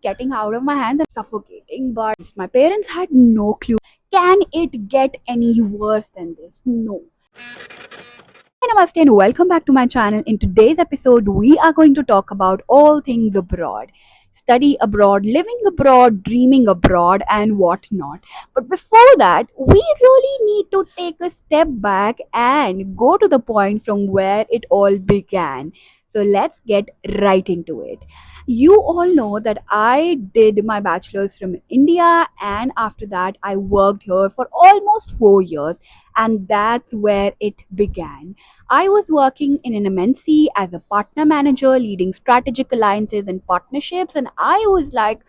getting out of my hands and suffocating. But my parents had no clue. Can it get any worse than this? No. Hi, Namaste, and welcome back to my channel. In today's episode, we are going to talk about all things abroad, study abroad, living abroad, dreaming abroad, and whatnot. But before that, we really need to take a step back and go to the point from where it all began. So let's get right into it. You all know that I did my bachelor's from India, and after that, I worked here for almost 4 years, and that's where it began. I was working in an MNC as a partner manager, leading strategic alliances and partnerships, and I was like,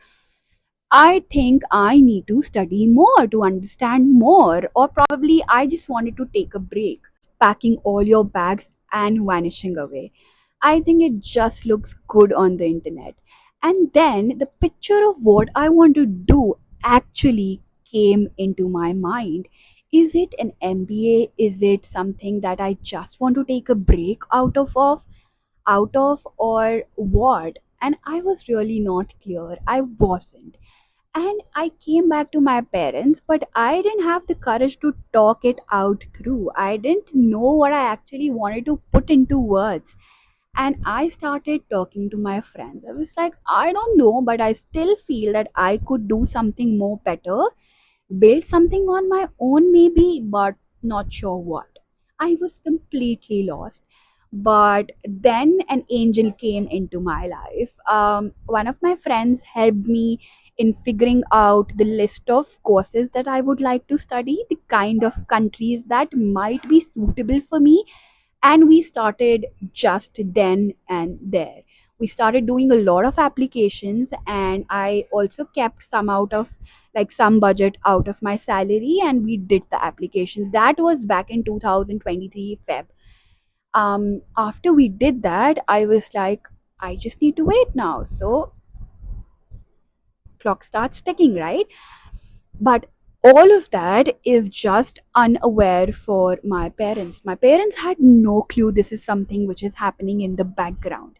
I think I need to study more to understand more, or probably I just wanted to take a break, packing all your bags and vanishing away. I think it just looks good on the internet. And then the picture of what I want to do actually came into my mind. Is it an MBA? Is it something that I just want to take a break out of or what? And I was really not clear. I wasn't. And I came back to my parents, but I didn't have the courage to talk it out through. I didn't know what I actually wanted to put into words. And I started talking to my friends. I was like, I don't know, but I still feel that I could do something more better, build something on my own, maybe, but not sure what. I was completely lost. But then an angel came into my life. One of my friends helped me in figuring out the list of courses that I would like to study, the kind of countries that might be suitable for me, and we started just then and there. We started doing a lot of applications, and I also kept some out of, like, some budget out of my salary, and we did the application. That was back in 2023 Feb. After we did that, I was like, I just need to wait now. So clock starts ticking, right? But all of that is just unaware for my parents. My parents had no clue this is something which is happening in the background.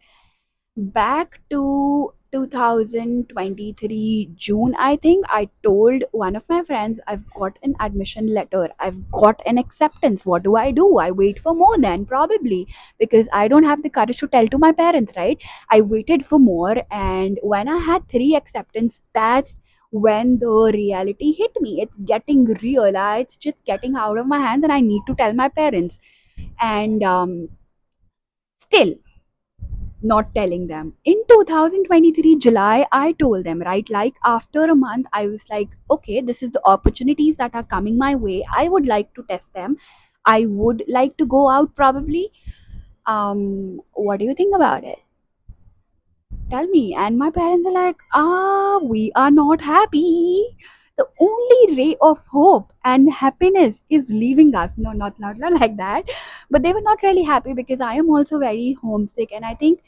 Back to 2023 June, I think, I told one of my friends, I've got an admission letter, I've got an acceptance. What do? I wait for more then, probably, because I don't have the courage to tell to my parents, right? I waited for more, and when I had three acceptance, that's when the reality hit me. It's getting real. It's just getting out of my hands, and I need to tell my parents. And still not telling them. In 2023 July, I told them, right? Like, after a month, I was like, okay, this is the opportunities that are coming my way. I would like to test them. I would like to go out, probably. What do you think about it? Tell me. And my parents are like, we are not happy. The only ray of hope and happiness is leaving us. No, not like that. But they were not really happy because I am also very homesick, and I think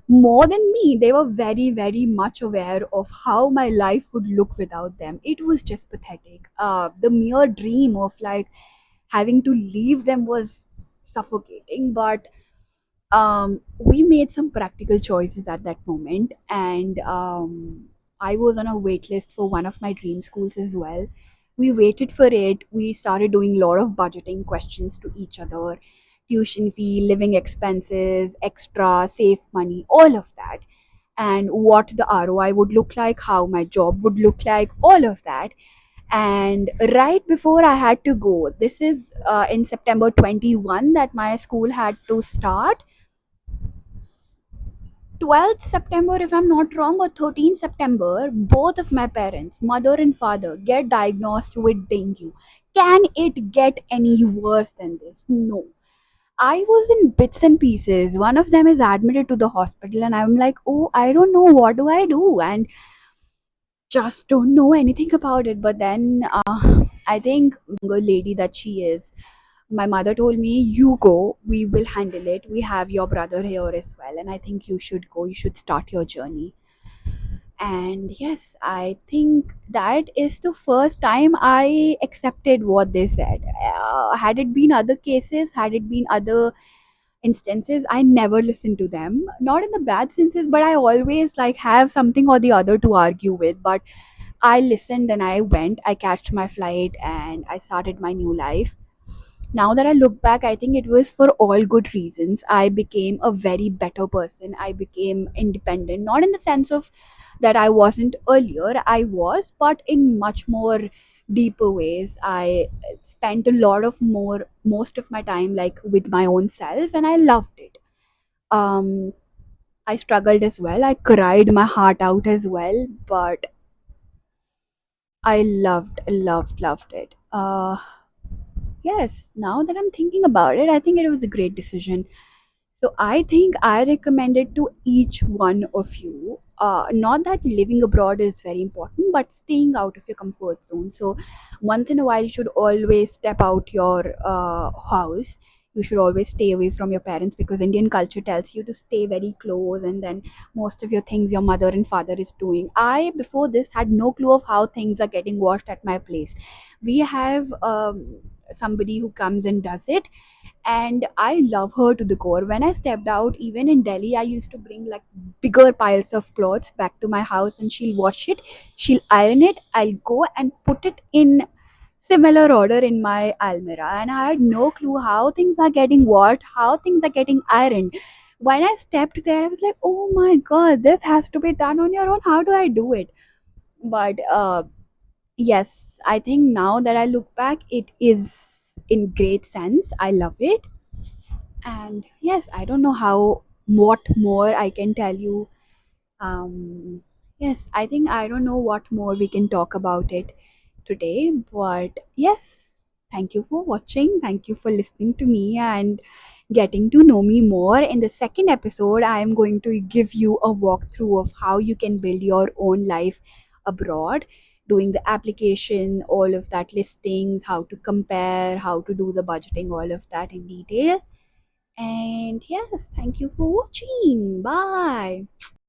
more than me, they were very, very much aware of how my life would look without them. It was just pathetic. The mere dream of, like, having to leave them was suffocating. But we made some practical choices at that moment, and I was on a wait list for one of my dream schools as well. We waited for it. We started doing a lot of budgeting questions to each other: tuition fee, living expenses, extra, save money, all of that, and what the ROI would look like, how my job would look like, all of that. And right before I had to go, this is in September 21 that my school had to start. 12th September, if I'm not wrong, or 13th September, both of my parents, mother and father, get diagnosed with dengue. Can it get any worse than this? No. I was in bits and pieces. One of them is admitted to the hospital, and I'm like, oh, I don't know, what do I do? And just don't know anything about it. But then I think, good lady that she is, my mother told me, you go, we will handle it. We have your brother here as well, and I think you should go, you should start your journey. And yes, I think that is the first time I accepted what they said. Had it been other cases, had it been other instances I never listen to them, not in the bad senses, but I always like have something or the other to argue with. But I listened and I went, I catched my flight and I started my new life. Now that I look back, I think it was for all good reasons. I became a very better person. I became independent, not in the sense of that I wasn't earlier, I was, but in much more deeper ways. I spent a lot of most of my time like with my own self, and I loved it. Um, I struggled as well. I cried my heart out as well, but I loved it. Yes, now that I'm thinking about it, I think it was a great decision. So I think I recommend it to each one of you. Not that living abroad is very important, but staying out of your comfort zone. So once in a while, you should always step out your house. You should always stay away from your parents because Indian culture tells you to stay very close, and then most of your things your mother and father is doing. I before this had no clue of how things are getting washed at my place. We have somebody who comes and does it, and I love her to the core. When I stepped out, even in Delhi, I used to bring like bigger piles of clothes back to my house, and she'll wash it, she'll iron it, I'll go and put it in similar order in my almirah. And I had no clue how things are getting washed, how things are getting ironed. When I stepped there, I was like, oh my god, this has to be done on your own. How do I do it? But yes, I think now that I look back, it is in great sense. I love it. And yes, I don't know how what more I can tell you. Yes, I think I don't know what more we can talk about it today, but yes, thank you for watching. Thank you for listening to me and getting to know me more. In the second episode, I am going to give you a walkthrough of how you can build your own life abroad, doing the application, all of that listings, how to compare, how to do the budgeting, all of that in detail. And yes, thank you for watching. Bye.